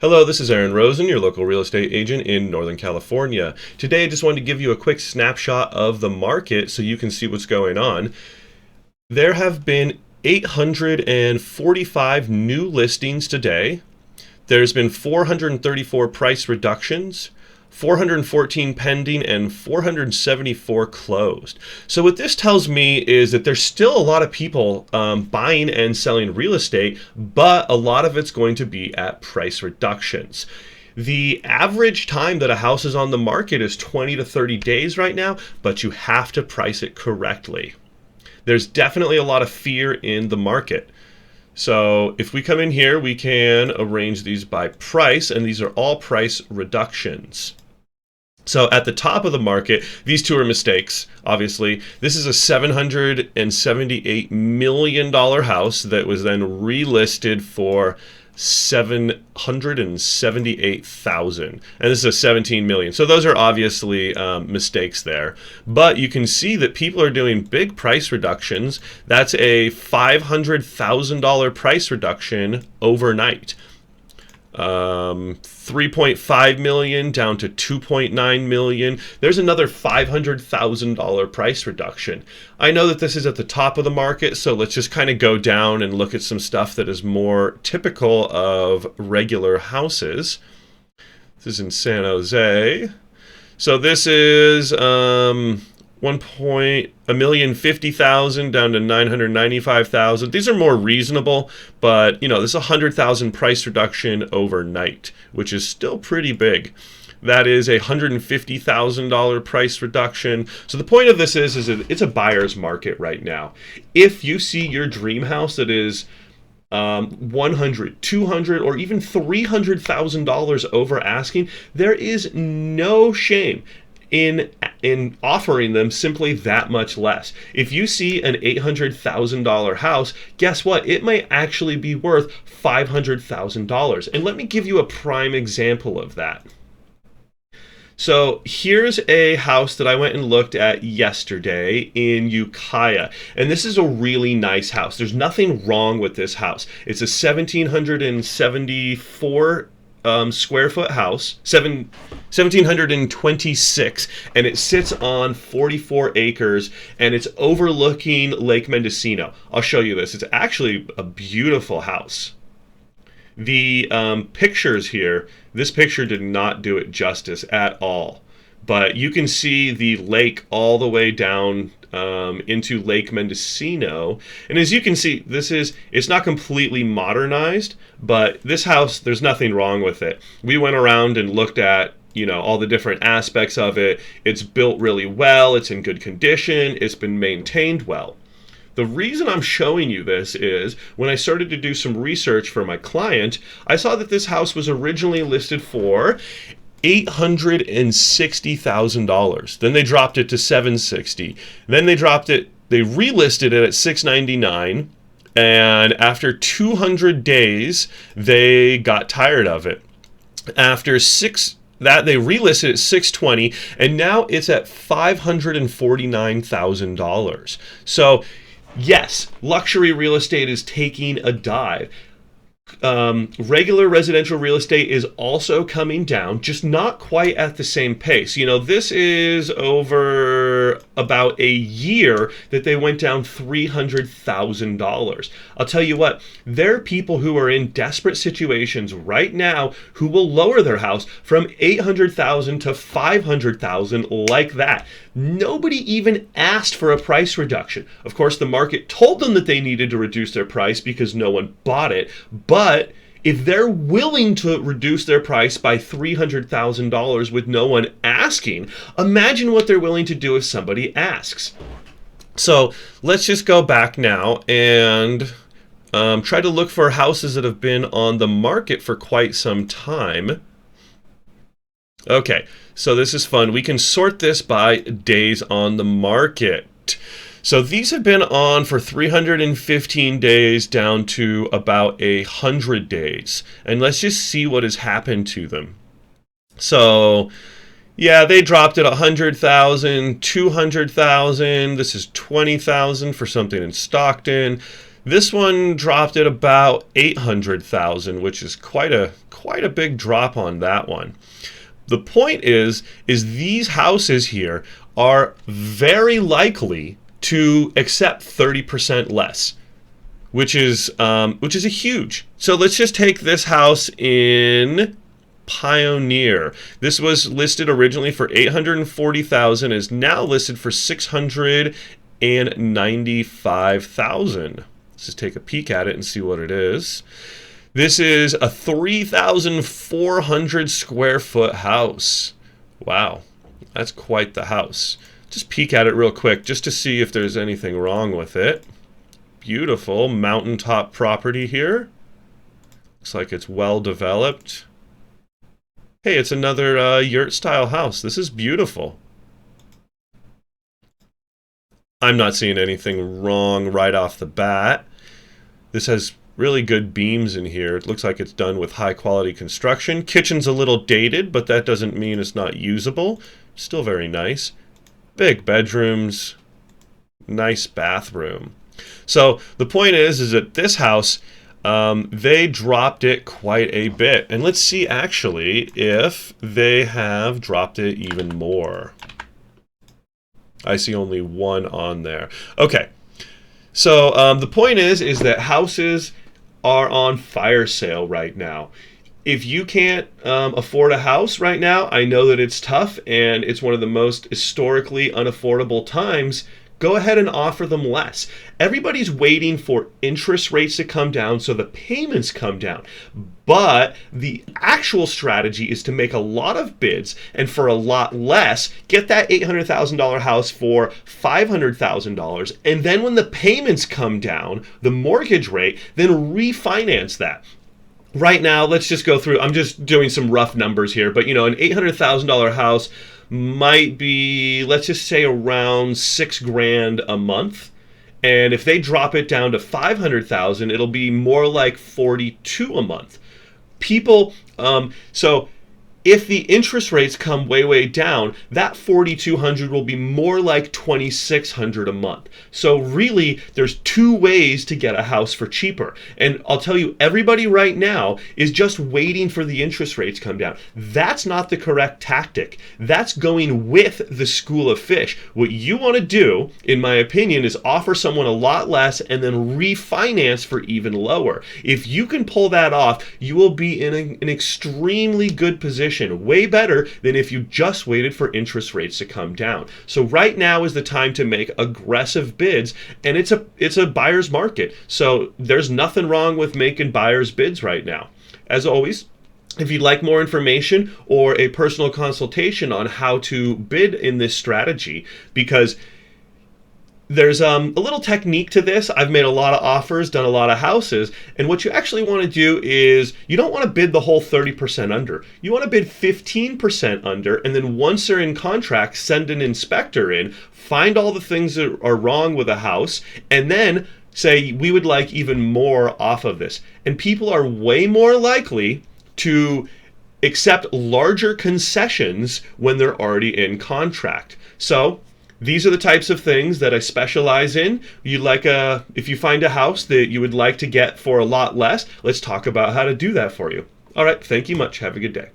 Hello, this is Aaron Rosen, your local real estate agent in Northern California. Today, I just wanted to give you a quick snapshot of the market so you can see what's going on. There have been 845 new listings today. There's been 434 price reductions, 414 pending, and 474 closed. So what this tells me is that there's still a lot of people buying and selling real estate, but a lot of it's going to be at price reductions. The average time that a house is on the market is 20 to 30 days right now, but you have to price it correctly. There's definitely a lot of fear in the market. So if we come in here, we can arrange these by price, and these are all price reductions. So at the top of the market, these two are mistakes, obviously. This is a $778 million house that was then relisted for $778,000, and this is a $17 million. So those are obviously mistakes there. But you can see that people are doing big price reductions. That's a $500,000 price reduction overnight. 3.5 million down to 2.9 million. There's another $500,000 price reduction. I know that this is at the top of the market, so let's just kind of go down and look at some stuff that is more typical of regular houses. This is in San Jose. So this is $1,050,000 down to $995,000. These are more reasonable, but this is a $100,000 price reduction overnight, which is still pretty big. That is a $150,000 price reduction. So the point of this is that it's a buyer's market right now. If you see your dream house that is $100,000, $200,000, or even $300,000 over asking, there is no shame in offering them simply that much less. If you see an $800,000 house, guess what? It may actually be worth $500,000. And let me give you a prime example of that. So here's a house that I went and looked at yesterday in Ukiah. And this is a really nice house. There's nothing wrong with this house. It's a 1,774 square foot house, 1,726, and it sits on 44 acres, and it's overlooking Lake Mendocino. I'll show you this. It's actually a beautiful house. The pictures here, this picture did not do it justice at all, but you can see the lake all the way down into Lake Mendocino. And as you can see, it's not completely modernized, but this house, there's nothing wrong with it. We went around and looked at all the different aspects of it. It's built really well, it's in good condition, it's been maintained well. The reason I'm showing you this is when I started to do some research for my client, I saw that this house was originally listed for $860,000. Then they dropped it to $760,000. Then they relisted it at $699,000. And after 200 days, they got tired of it. After they relisted at $620,000, and now it's at $549,000. So yes, luxury real estate is taking a dive. Regular residential real estate is also coming down, just not quite at the same pace. This is over about a year that they went down $300,000. I'll tell you what, there are people who are in desperate situations right now who will lower their house from $800,000 to $500,000 like that. Nobody even asked for a price reduction. Of course, the market told them that they needed to reduce their price because no one bought it. But if they're willing to reduce their price by $300,000 with no one asking, imagine what they're willing to do if somebody asks. So let's just go back now and try to look for houses that have been on the market for quite some time. Okay, so this is fun. We can sort this by days on the market. So these have been on for 315 days down to about 100 days. And let's just see what has happened to them. So yeah, they dropped it 100,000, 200,000. This is 20,000 for something in Stockton. This one dropped at about 800,000, which is quite a big drop on that one. The point is these houses here are very likely to accept 30% less, which is a huge. So let's just take this house in Pioneer. This was listed originally for 840,000, is now listed for 695,000. Let's just take a peek at it and see what it is. This is a 3,400 square foot house. Wow, that's quite the house. Just peek at it real quick just to see if there's anything wrong with it. Beautiful mountaintop property here. Looks like it's well developed. Hey, it's another yurt style house. This is beautiful. I'm not seeing anything wrong right off the bat. This has really good beams in here. It looks like it's done with high quality construction. Kitchen's a little dated, but that doesn't mean it's not usable. Still very nice. Big bedrooms. Nice bathroom. So the point is that this house, they dropped it quite a bit. And let's see actually if they have dropped it even more. I see only one on there. Okay. So the point is that houses are on fire sale right now. If you can't afford a house right now, I know that it's tough and it's one of the most historically unaffordable times. Go ahead and offer them less. Everybody's waiting for interest rates to come down so the payments come down. But the actual strategy is to make a lot of bids and for a lot less, get that $800,000 house for $500,000. And then when the payments come down, the mortgage rate, then refinance that. Right now, let's just go through, I'm just doing some rough numbers here, but an $800,000 house might be, let's just say, around $6,000 a month. And if they drop it down to 500,000, it'll be more like 42 a month. People, so if the interest rates come way down, that 4,200 will be more like 2,600 a month. So really, there's two ways to get a house for cheaper. And I'll tell you, everybody right now is just waiting for the interest rates to come down. That's not the correct tactic. That's going with the school of fish. What you want to do, in my opinion, is offer someone a lot less and then refinance for even lower. If you can pull that off, you will be in an extremely good position. Way better than if you just waited for interest rates to come down. So right now is the time to make aggressive bids, and it's a buyer's market. So there's nothing wrong with making buyer's bids right now. As always, if you'd like more information or a personal consultation on how to bid in this strategy, because there's a little technique to this. I've made a lot of offers, done a lot of houses, and what you actually want to do is you don't want to bid the whole 30% under. You want to bid 15% under, and then once they're in contract, send an inspector in, find all the things that are wrong with a house, and then say, we would like even more off of this. And people are way more likely to accept larger concessions when they're already in contract. So these are the types of things that I specialize in. If you find a house that you would like to get for a lot less, let's talk about how to do that for you. All right, thank you much. Have a good day.